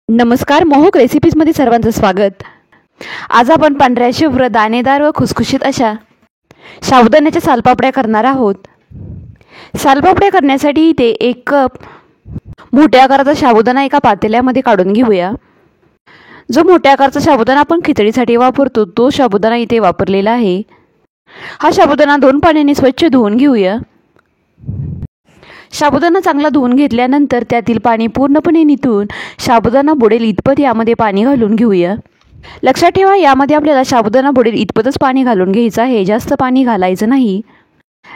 नमस्कार, मोहक रेसिपीजमध्ये सर्वांचं स्वागत। आज आपण पांढऱ्या शुभ्र दाणेदार व खुसखुशीत अशा साबुदाण्याच्या सालपापड्या करणार आहोत। सालपापड्या करण्यासाठी इथे 1 कप मोठ्या आकाराचा साबुदाणा एका पातेल्यामध्ये काढून घेऊया। जो मोठ्या आकाराचा साबुदाणा आपण खिचडीसाठी वापरतो तो साबुदाणा इथे वापरलेला आहे। हा साबुदाणा 2 पाण्याने स्वच्छ धुवून घेऊया। साबुदाणा चांगला धुवून घेतल्यानंतर त्यातील पाणी पूर्णपणे निथळून साबुदाणा बुडेल इतपत यामध्ये पाणी घालून घेऊया। लक्षात ठेवा, यामध्ये आपल्याला साबुदाणा बुडेल इतपतच पाणी घालून घ्यायचं आहे, जास्त पाणी घालायचं नाही,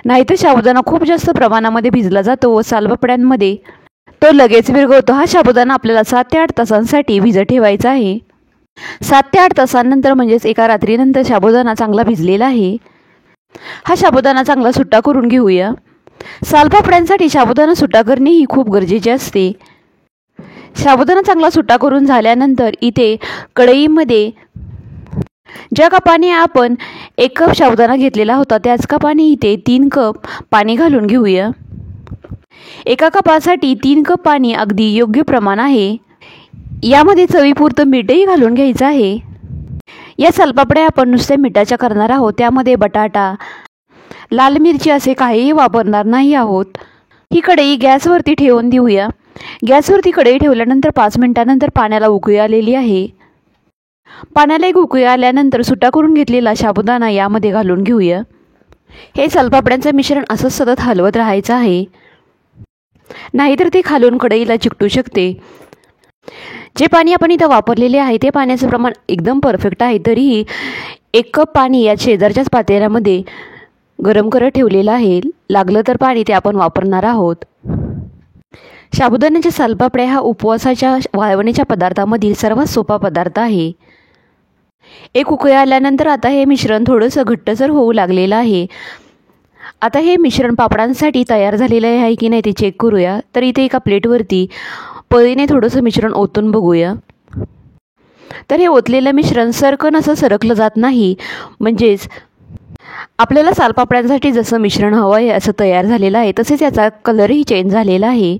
नाहीतर साबुदाणा खूप जास्त प्रमाणामध्ये भिजला जातो व सालपापड्यांमध्ये तो लगेच विरघळतो। हा साबुदाणा आपल्याला 7 ते 8 तासांसाठी भिजत ठेवायचा आहे। 7 ते 8 तासांनंतर म्हणजेच एका रात्रीनंतर साबुदाणा चांगला भिजलेला आहे। हा साबुदाणा चांगला सुट्टा करून घेऊया। सालपापड्यांसाठी साबुदाणा सुट्टा करणे ही खूप गरजेचे असते। साबुदाणा चांगला सुट्टा करून झाल्यानंतर इथे कढईमध्ये ज्या कपाने आपण 1 कप साबुदाणा घेतलेला होता त्याच कपाने इथे 3 कप पाणी घालून घेऊया। एका कपासाठी 3 कप पाणी अगदी योग्य प्रमाण आहे। यामध्ये चवीपुरतं मीठही घालून घ्यायचं आहे। या सालपापड्या आपण नुसत्या मिठाच्या करणार आहोत, त्यामध्ये बटाटा, लाल मिरची असे काहीही वापरणार नाही आहोत। ही कढई गॅसवरती ठेवून देऊया। गॅसवरती कढई ठेवल्यानंतर 5 मिनिटांनंतर पाण्याला उकळी आलेली आहे। पाण्याला एक उकळी आल्यानंतर सुट्टा करून घेतलेला साबुदाणा यामध्ये घालून घेऊया। हे सालपापड्यांचं मिश्रण असंच सतत हलवत राहायचं आहे, नाहीतर ते खालून कढईला चिकटू शकते। जे पाणी आपण इथं वापरलेले आहे ते पाण्याचं प्रमाण एकदम परफेक्ट आहे, तरीही 1 कप पाणी या शेजारच्याच पातेल्यामध्ये गरम करत ठेवलेलं आहे। लागलं तर पाणी ते आपण वापरणार आहोत। साबुदाण्याच्या सालपापड्या हा उपवासाच्या वाळवणीच्या पदार्थामधील सर्वात सोपा पदार्थ आहे। एक उकळी आल्यानंतर आता हे मिश्रण थोडंसं घट्टसर होऊ लागलेलं आहे। आता हे मिश्रण पापडांसाठी तयार झालेलं आहे की नाही ते चेक करूया। तर इथे एका प्लेटवरती पळीने थोडंसं मिश्रण ओतून बघूया। तर हे ओतलेलं मिश्रण सरकन असं सरकलं जात नाही, म्हणजेच आपल्याला सालपापड्यांसाठी जसं मिश्रण हवं आहे असं तयार झालेलं आहे। तसेच याचा कलरही चेंज झालेला आहे।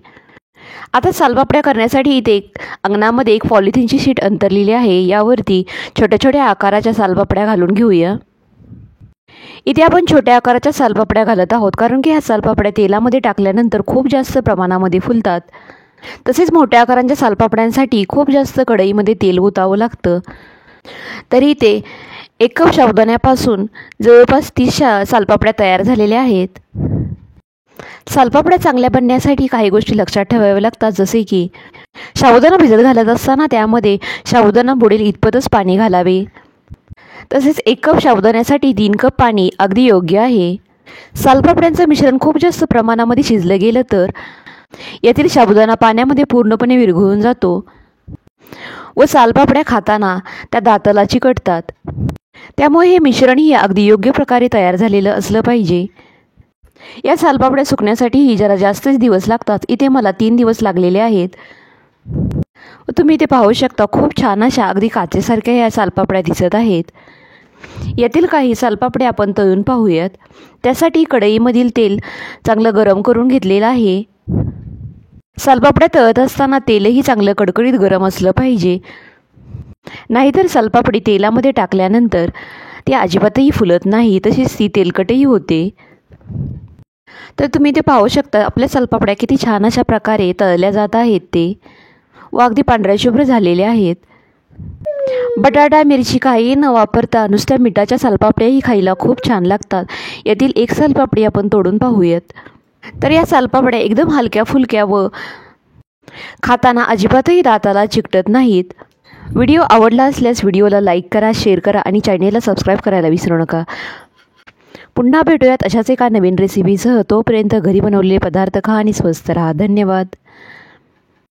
आता सालपापड्या करण्यासाठी इथे अंगणामध्ये एक पॉलिथिनची शीट अंतरलेली आहे। यावरती छोट्या छोट्या आकाराच्या सालपापड्या घालून घेऊया। इथे आपण छोट्या आकाराच्या सालपापड्या घालत आहोत, कारण की ह्या सालपापड्या तेलामध्ये टाकल्यानंतर खूप जास्त प्रमाणामध्ये फुलतात। तसेच मोठ्या आकारांच्या सालपापड्यांसाठी खूप जास्त कढईमध्ये तेल ओतावं लागतं। तरी इथे 1 कप साबुदाण्यापासून जवळपास 30 सालपापड्या तयार झालेल्या आहेत। सालपापड्या चांगल्या बनण्यासाठी काही गोष्टी लक्षात ठेवाव्या लागतात, जसे की साबुदाणा भिजत घालत असताना त्यामध्ये साबुदाणा बुडेल इतपतच पाणी घालावे। तसेच 1 कप साबुदाण्यासाठी 3 कप पाणी अगदी योग्य आहे। सालपापड्यांचं मिश्रण खूप जास्त प्रमाणामध्ये शिजलं गेलं तर यातील साबुदाणा पाण्यामध्ये पूर्णपणे विरघळून जातो व सालपापड्या खाताना त्या दाताला चिकटतात। त्यामुळे हे मिश्रणही अगदी योग्य प्रकारे तयार झालेलं असलं पाहिजे। या सालपापड्या सुकण्यासाठीही जरा जास्तच दिवस लागतात। इथे मला 3 दिवस लागलेले आहेत। तुम्ही इथे पाहू शकता, खूप छान अशा अगदी काचेसारख्या या सालपापड्या दिसत आहेत। यातील काही सालपापड्या आपण तळून पाहूयात। त्यासाठी कढईमधील तेल चांगलं गरम करून घेतलेलं आहे। सालपापड्या तळत असताना तेलही चांगलं कडकडीत गरम असलं पाहिजे, नाहीतर सालपापडी तेलामध्ये टाकल्यानंतर ती अजिबातही फुलत नाही, तशीच ती तेलकटही होते। तर तुम्ही ते पाहू शकता आपल्या सालपापड्या किती छान अशा प्रकारे तळल्या जात आहेत ते व अगदी पांढऱ्या शुभ्र झालेल्या आहेत। बटाटा, मिरची काही न वापरता नुसत्या मिठाच्या सालपापड्याही खायला खूप छान लागतात। यातील एक सालपापडी आपण तोडून पाहूयात। तर या सालपापड्या एकदम हलक्या फुलक्या व खाताना अजिबातही दाताला चिकटत नाहीत। व्हिडिओ आवडला असल्यास व्हिडिओला लाईक करा, शेअर करा आणि चॅनेलला सबस्क्राईब करायला विसरू नका। पुन्हा भेटूयात अशाच एका नवीन रेसिपीसह। तोपर्यंत घरी बनवलेले पदार्थ खा आणि स्वस्थ राहा। धन्यवाद।